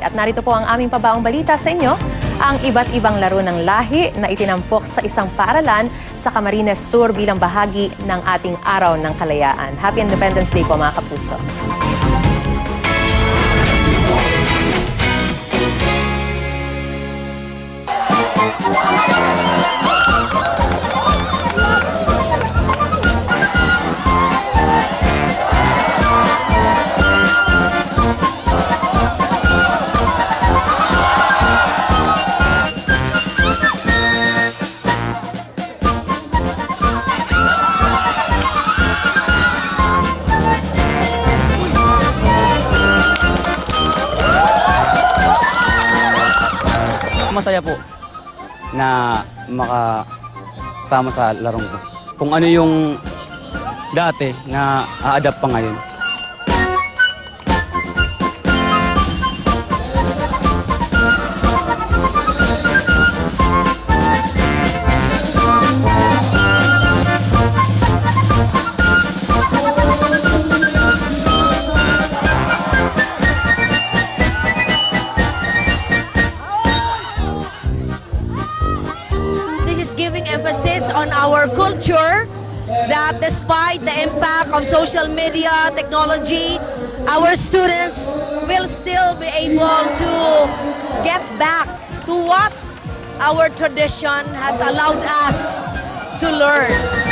At narito po ang aming pabaong balita sa inyo, ang iba't ibang laro ng lahi na itinampok sa isang paaralan sa Camarines Sur bilang bahagi ng ating Araw ng Kalayaan. Happy Independence Day po mga kapuso. Masaya po na makasama sa larong ko. Kung ano yung dati na a-adapt pa ngayon. Giving emphasis on our culture, that despite the impact of social media technology, our students will still be able to get back to what our tradition has allowed us to learn.